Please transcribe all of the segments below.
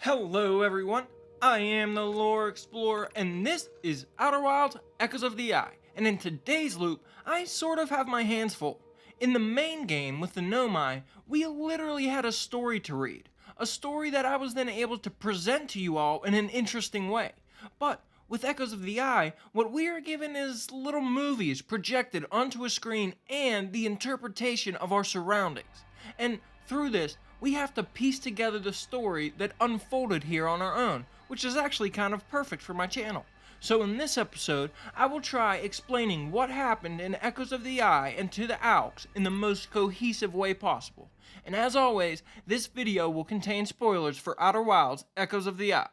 Hello everyone, I am the Lore Explorer and this is Outer Wilds Echoes of the Eye, and in today's loop, I sort of have my hands full. In the main game with the Nomai, we literally had a story to read, a story that I was then able to present to you all in an interesting way. But with Echoes of the Eye, what we are given is little movies projected onto a screen and the interpretation of our surroundings. And through this, we have to piece together the story that unfolded here on our own, which is actually kind of perfect for my channel. So in this episode, I will try explaining what happened in Echoes of the Eye and to the Owlks in the most cohesive way possible. And as always, this video will contain spoilers for Outer Wilds Echoes of the Eye.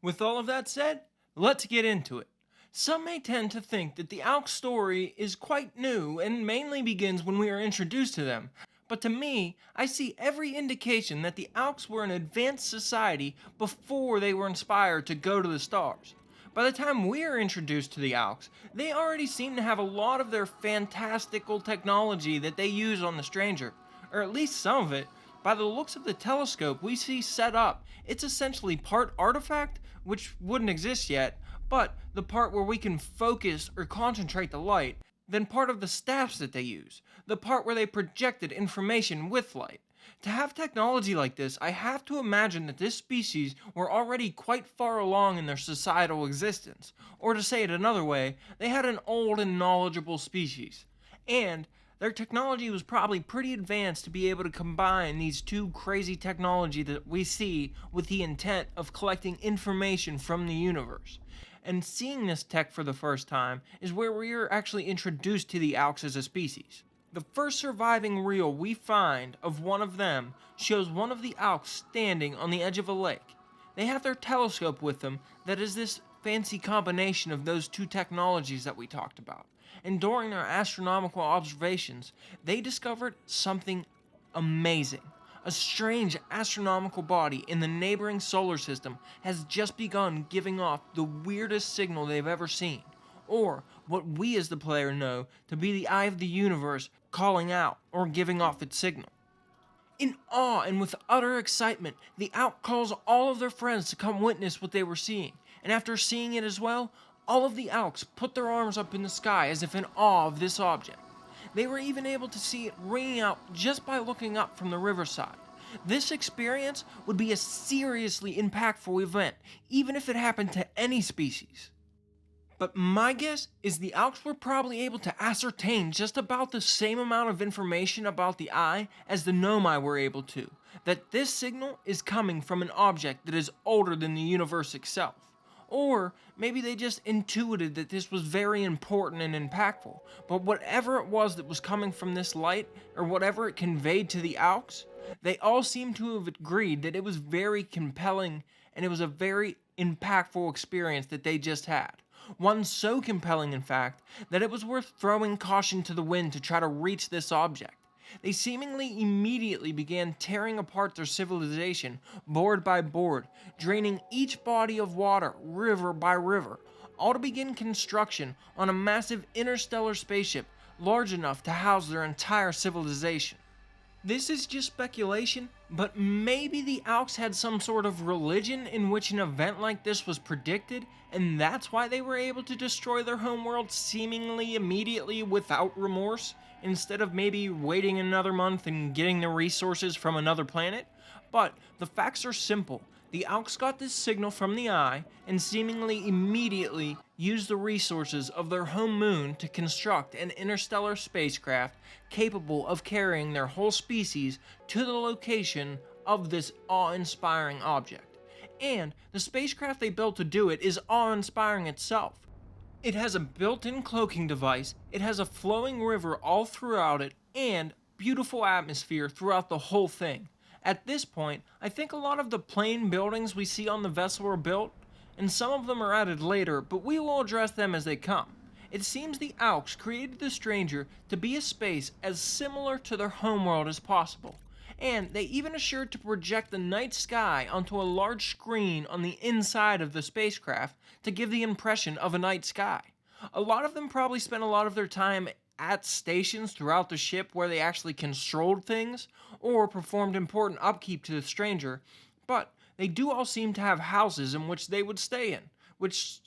With all of that said, let's get into it. Some may tend to think that the Owlks story is quite new and mainly begins when we are introduced to them. But to me, I see every indication that the Owlks were an advanced society before they were inspired to go to the stars. By the time we are introduced to the Owlks, they already seem to have a lot of their fantastical technology that they use on the stranger, or at least some of it. By the looks of the telescope we see set up, it's essentially part artifact, which wouldn't exist yet, but the part where we can focus or concentrate the light, then part of the staffs that they use, the part where they projected information with light. To have technology like this, I have to imagine that this species were already quite far along in their societal existence, or to say it another way, they had an old and knowledgeable species. And their technology was probably pretty advanced to be able to combine these two crazy technology that we see with the intent of collecting information from the universe. And seeing this tech for the first time is where we are actually introduced to the Owlks as a species. The first surviving reel we find of one of them shows one of the Owlks standing on the edge of a lake. They have their telescope with them that is this fancy combination of those two technologies that we talked about. And during their astronomical observations, they discovered something amazing. A strange astronomical body in the neighboring solar system has just begun giving off the weirdest signal they've ever seen, or what we as the player know to be the eye of the universe calling out or giving off its signal. In awe and with utter excitement, the Owlk calls all of their friends to come witness what they were seeing, and after seeing it as well, all of the Owlks put their arms up in the sky as if in awe of this object. They were even able to see it ringing out just by looking up from the riverside. This experience would be a seriously impactful event, even if it happened to any species. But my guess is the Owlks were probably able to ascertain just about the same amount of information about the eye as the Nomai were able to, that this signal is coming from an object that is older than the universe itself. Or maybe they just intuited that this was very important and impactful, but whatever it was that was coming from this light, or whatever it conveyed to the Owlks, they all seem to have agreed that it was very compelling and it was a very impactful experience that they just had. One so compelling, in fact, that it was worth throwing caution to the wind to try to reach this object. They seemingly immediately began tearing apart their civilization, board by board, draining each body of water, river by river, all to begin construction on a massive interstellar spaceship large enough to house their entire civilization. This is just speculation, but maybe the Owlks had some sort of religion in which an event like this was predicted, and that's why they were able to destroy their homeworld seemingly immediately without remorse, instead of maybe waiting another month and getting the resources from another planet. But the facts are simple. The Owlks got this signal from the eye and seemingly immediately used the resources of their home moon to construct an interstellar spacecraft capable of carrying their whole species to the location of this awe-inspiring object. And the spacecraft they built to do it is awe-inspiring itself. It has a built-in cloaking device, it has a flowing river all throughout it, and beautiful atmosphere throughout the whole thing. At this point, I think a lot of the plain buildings we see on the vessel are built, and some of them are added later, but we will address them as they come. It seems the Owlks created the stranger to be a space as similar to their homeworld as possible, and they even assured to project the night sky onto a large screen on the inside of the spacecraft to give the impression of a night sky. A lot of them probably spent a lot of their time at stations throughout the ship where they actually controlled things or performed important upkeep to the stranger, but They do all seem to have houses in which they would stay in, which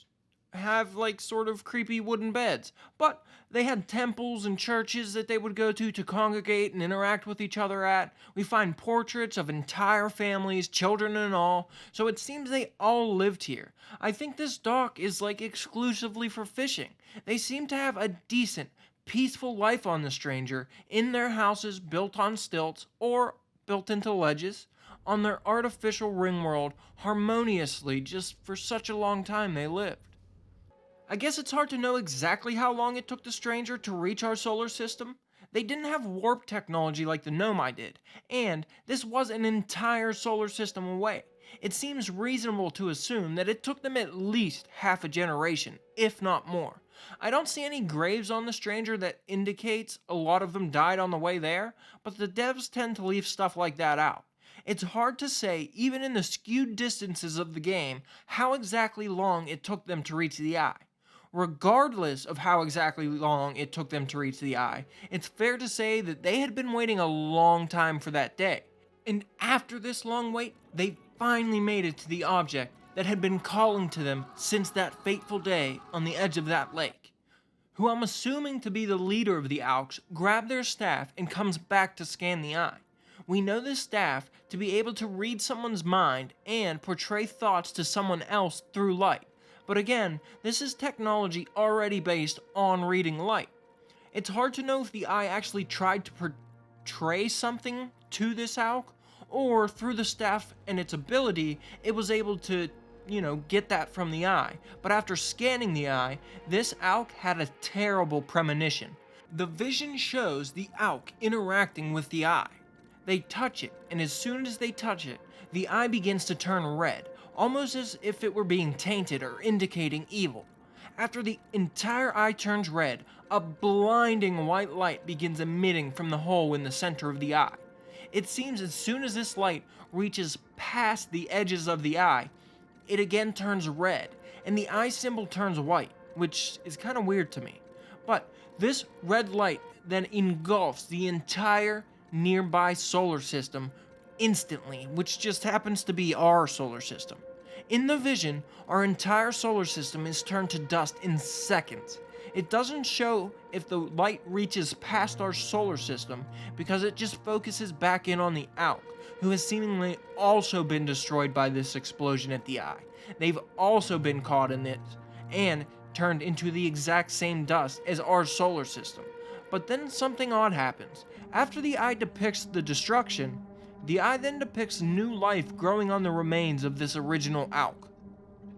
have like sort of creepy wooden beds. But they had temples and churches that they would go to congregate and interact with each other at. We find portraits of entire families, children and all, so it seems they all lived here. I think this dock is like exclusively for fishing. They seem to have a decent, peaceful life on the Stranger in their houses built on stilts or built into ledges on their artificial ring world harmoniously just for such a long time they lived. I guess it's hard to know exactly how long it took the Stranger to reach our solar system. They didn't have warp technology like the Nomai did, and this was an entire solar system away. It seems reasonable to assume that it took them at least half a generation, if not more. I don't see any graves on the Stranger that indicates a lot of them died on the way there, but the devs tend to leave stuff like that out. It's hard to say, even in the skewed distances of the game, how exactly long it took them to reach the Eye. Regardless of how exactly long it took them to reach the Eye, it's fair to say that they had been waiting a long time for that day. And after this long wait, they finally made it to the object that had been calling to them since that fateful day on the edge of that lake. Who I'm assuming to be the leader of the Owlks grabbed their staff and comes back to scan the Eye. We know this staff to be able to read someone's mind and portray thoughts to someone else through light. But again, this is technology already based on reading light. It's hard to know if the Eye actually tried to portray something to this Owlk, or through the staff and its ability, it was able to, get that from the Eye. But after scanning the Eye, this Owlk had a terrible premonition. The vision shows the Owlk interacting with the Eye. They touch it, and as soon as they touch it, the Eye begins to turn red, almost as if it were being tainted or indicating evil. After the entire Eye turns red, a blinding white light begins emitting from the hole in the center of the Eye. It seems as soon as this light reaches past the edges of the Eye, it again turns red, and the Eye symbol turns white, which is kind of weird to me. But this red light then engulfs the entire nearby solar system instantly, which just happens to be our solar system. In the vision, our entire solar system is turned to dust in seconds. It doesn't show if the light reaches past our solar system because it just focuses back in on the Owlk, who has seemingly also been destroyed by this explosion at the Eye. They've also been caught in it and turned into the exact same dust as our solar system. But then something odd happens. After the Eye depicts the destruction, the Eye then depicts new life growing on the remains of this original Owlk.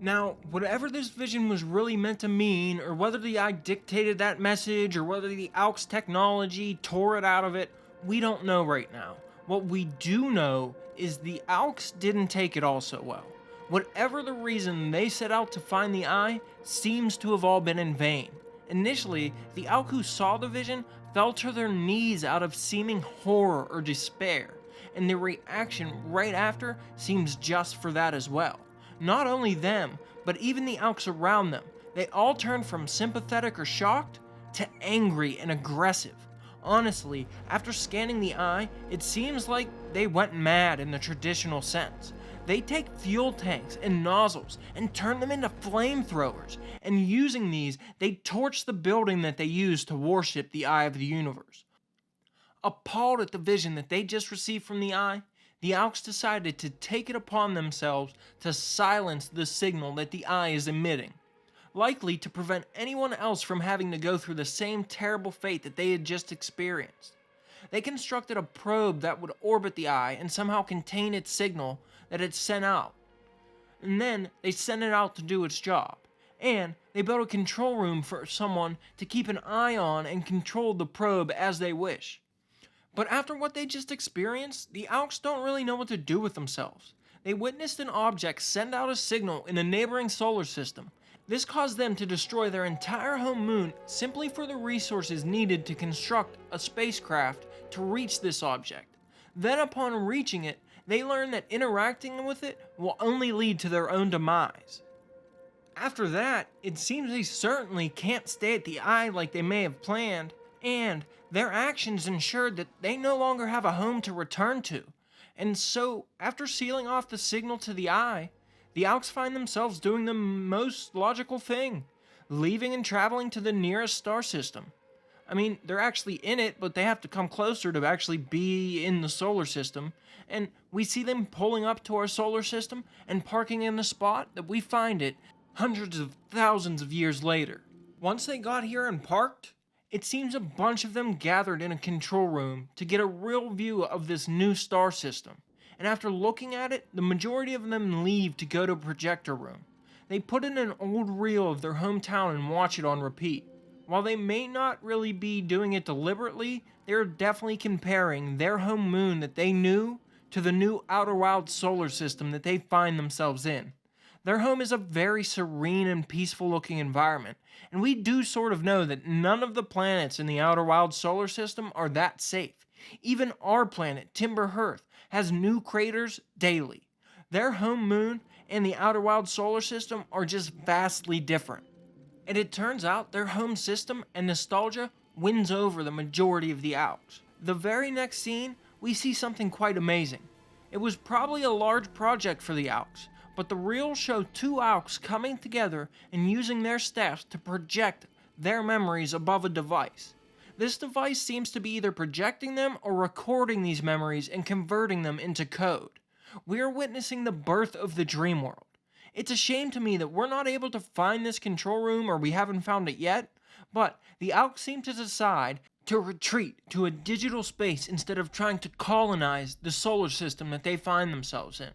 Now, whatever this vision was really meant to mean, or whether the Eye dictated that message, or whether the Owlk's technology tore it out of it, we don't know right now. What we do know is the Owlks didn't take it all so well. Whatever the reason they set out to find the Eye seems to have all been in vain. Initially, the Owlk who saw the vision fell to their knees out of seeming horror or despair, and their reaction right after seems just for that as well. Not only them, but even the Owlks around them, they all turned from sympathetic or shocked to angry and aggressive. Honestly, after scanning the Eye, it seems like they went mad in the traditional sense. They take fuel tanks and nozzles and turn them into flamethrowers, and using these, they torch the building that they use to worship the Eye of the universe. Appalled at the vision that they just received from the Eye, the Owlks decided to take it upon themselves to silence the signal that the Eye is emitting, likely to prevent anyone else from having to go through the same terrible fate that they had just experienced. They constructed a probe that would orbit the Eye and somehow contain its signal that it sent out. And then they sent it out to do its job. And they built a control room for someone to keep an eye on and control the probe as they wish. But after what they just experienced, the Owlks don't really know what to do with themselves. They witnessed an object send out a signal in a neighboring solar system. This caused them to destroy their entire home moon simply for the resources needed to construct a spacecraft to reach this object. Then upon reaching it, they learned that interacting with it will only lead to their own demise. After that, it seems they certainly can't stay at the Eye like they may have planned, and their actions ensured that they no longer have a home to return to. And so, after sealing off the signal to the eye, the Owlks find themselves doing the most logical thing, leaving and traveling to the nearest star system. I mean, they're actually in it, but they have to come closer to actually be in the solar system. And we see them pulling up to our solar system and parking in the spot that we find it hundreds of thousands of years later. Once they got here and parked, it seems a bunch of them gathered in a control room to get a real view of this new star system. And after looking at it, the majority of them leave to go to a projector room. They put in an old reel of their hometown and watch it on repeat. While they may not really be doing it deliberately, they're definitely comparing their home moon that they knew to the new outer wild solar system that they find themselves in. Their home is a very serene and peaceful looking environment, and we do sort of know that none of the planets in the outer wild solar system are that safe. Even our planet, Timber Hearth, has new craters daily. Their home moon and the outer wild solar system are just vastly different. And it turns out their home system and nostalgia wins over the majority of the Owlks. The very next scene, we see something quite amazing. It was probably a large project for the Owlks, but the reels show two Owlks coming together and using their staffs to project their memories above a device. This device seems to be either projecting them or recording these memories and converting them into code. We are witnessing the birth of the dream world. It's a shame to me that we're not able to find this control room, or we haven't found it yet, but the Owlks seem to decide to retreat to a digital space instead of trying to colonize the solar system that they find themselves in.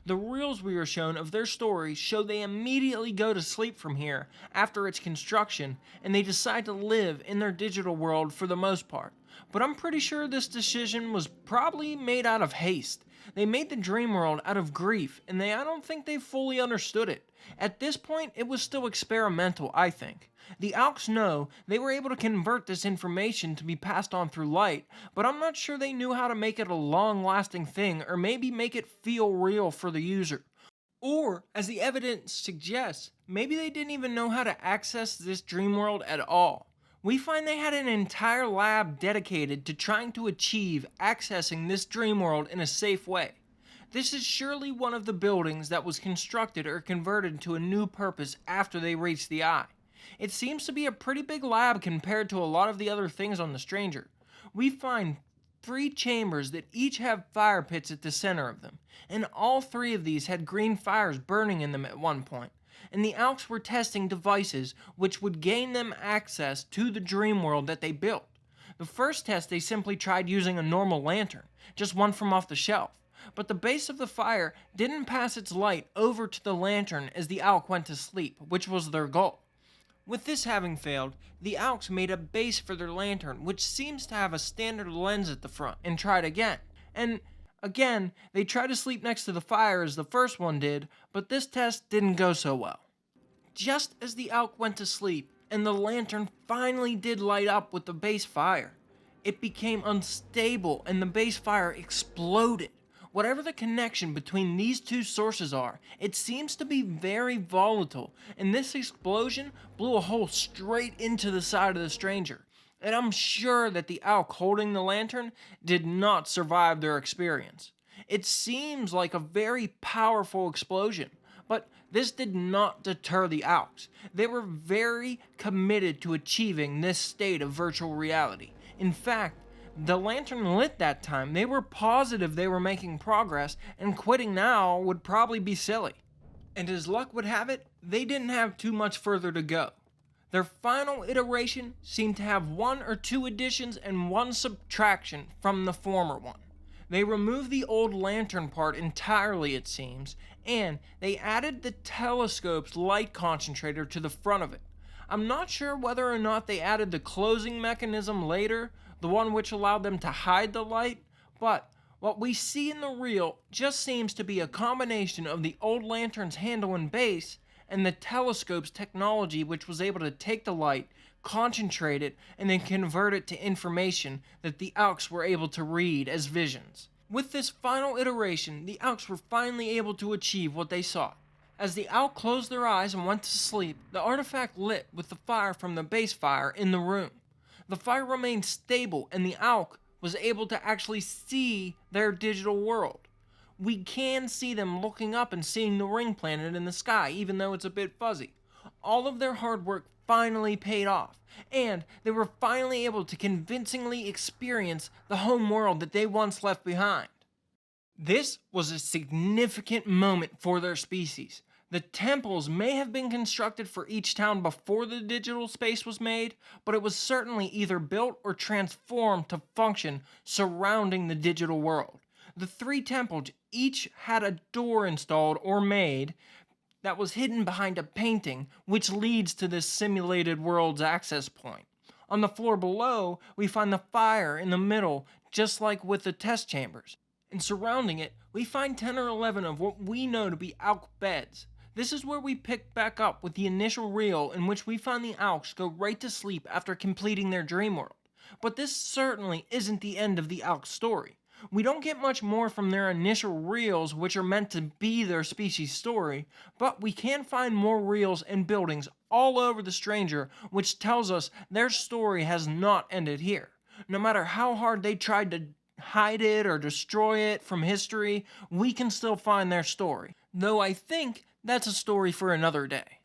The reels we are shown of their stories show they immediately go to sleep from here after its construction, and they decide to live in their digital world for the most part. But I'm pretty sure this decision was probably made out of haste. They made the dream world out of grief, and I don't think they fully understood it. At this point, it was still experimental, I think. The Owlks know they were able to convert this information to be passed on through light, but I'm not sure they knew how to make it a long-lasting thing, or maybe make it feel real for the user. Or, as the evidence suggests, maybe they didn't even know how to access this dream world at all. We find they had an entire lab dedicated to trying to achieve accessing this dream world in a safe way. This is surely one of the buildings that was constructed or converted to a new purpose after they reached the eye. It seems to be a pretty big lab compared to a lot of the other things on the Stranger. We find 3 chambers that each have fire pits at the center of them, and all 3 of these had green fires burning in them at one point. And the Owlks were testing devices which would gain them access to the dream world that they built. The first test they simply tried using a normal lantern, just one from off the shelf, but the base of the fire didn't pass its light over to the lantern as the Owlk went to sleep, which was their goal. With this having failed, the Owlks made a base for their lantern which seems to have a standard lens at the front, and tried again. And again, they tried to sleep next to the fire as the first one did, but this test didn't go so well. Just as the Owlk went to sleep, and the lantern finally did light up with the base fire, it became unstable and the base fire exploded. Whatever the connection between these 2 sources are, it seems to be very volatile, and this explosion blew a hole straight into the side of the Stranger. And I'm sure that the Owlk holding the lantern did not survive their experience. It seems like a very powerful explosion, but this did not deter the Owlks. They were very committed to achieving this state of virtual reality. In fact, the lantern lit that time. They were positive they were making progress, and quitting now would probably be silly. And as luck would have it, they didn't have too much further to go. Their final iteration seemed to have 1 or 2 additions and 1 subtraction from the former one. They removed the old lantern part entirely, it seems, and they added the telescope's light concentrator to the front of it. I'm not sure whether or not they added the closing mechanism later, the one which allowed them to hide the light, but what we see in the reel just seems to be a combination of the old lantern's handle and base and the telescope's technology, which was able to take the light, concentrate it, and then convert it to information that the Owlks were able to read as visions. With this final iteration, the Owlks were finally able to achieve what they sought. As the Owlk closed their eyes and went to sleep, the artifact lit with the fire from the base fire in the room. The fire remained stable, and the Owlk was able to actually see their digital world. We can see them looking up and seeing the ring planet in the sky, even though it's a bit fuzzy. All of their hard work finally paid off, and they were finally able to convincingly experience the home world that they once left behind. This was a significant moment for their species. The temples may have been constructed for each town before the digital space was made, but it was certainly either built or transformed to function surrounding the digital world. The 3 temples each had a door installed or made that was hidden behind a painting, which leads to this simulated world's access point. On the floor below, we find the fire in the middle, just like with the test chambers. And surrounding it, we find 10 or 11 of what we know to be Owlk beds. This is where we pick back up with the initial reel in which we find the Owlks go right to sleep after completing their dream world. But this certainly isn't the end of the Owlk story. We don't get much more from their initial reels, which are meant to be their species story, but we can find more reels and buildings all over the stranger, which tells us their story has not ended here. No matter how hard they tried to hide it or destroy it from history, we can still find their story. Though I think that's a story for another day.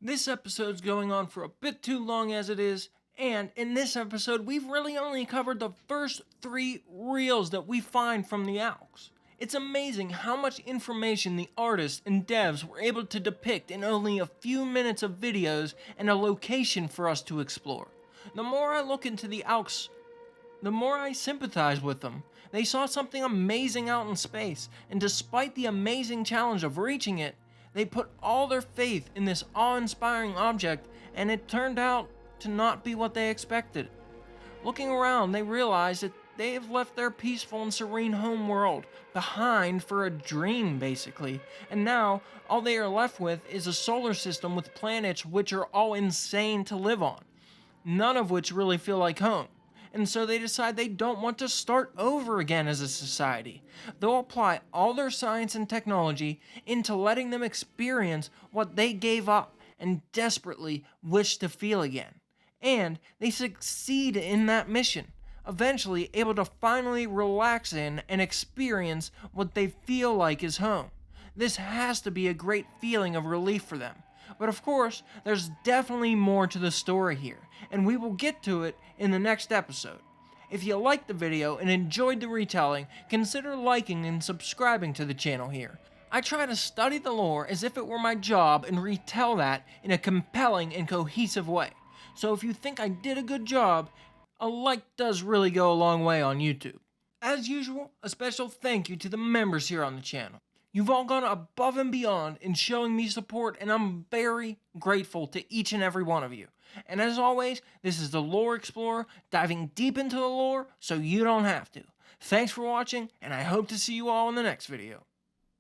This episode's going on for a bit too long as it is, and in this episode we've really only covered the first 3 reels that we find from the Owlks. It's amazing how much information the artists and devs were able to depict in only a few minutes of videos and a location for us to explore. The more I look into the Owlks, the more I sympathize with them. They saw something amazing out in space, and despite the amazing challenge of reaching it, they put all their faith in this awe-inspiring object, and it turned out to not be what they expected. Looking around, they realize that they have left their peaceful and serene home world behind for a dream, basically, and now all they are left with is a solar system with planets which are all insane to live on, none of which really feel like home. And so they decide they don't want to start over again as a society. They'll apply all their science and technology into letting them experience what they gave up and desperately wish to feel again. And they succeed in that mission, eventually able to finally relax in and experience what they feel like is home. This has to be a great feeling of relief for them. But of course, there's definitely more to the story here, and we will get to it in the next episode. If you liked the video and enjoyed the retelling, consider liking and subscribing to the channel here. I try to study the lore as if it were my job and retell that in a compelling and cohesive way. So if you think I did a good job, a like does really go a long way on YouTube. As usual, a special thank you to the members here on the channel. You've all gone above and beyond in showing me support, and I'm very grateful to each and every one of you. And as always, this is the Lore Explorer, diving deep into the lore so you don't have to. Thanks for watching, and I hope to see you all in the next video.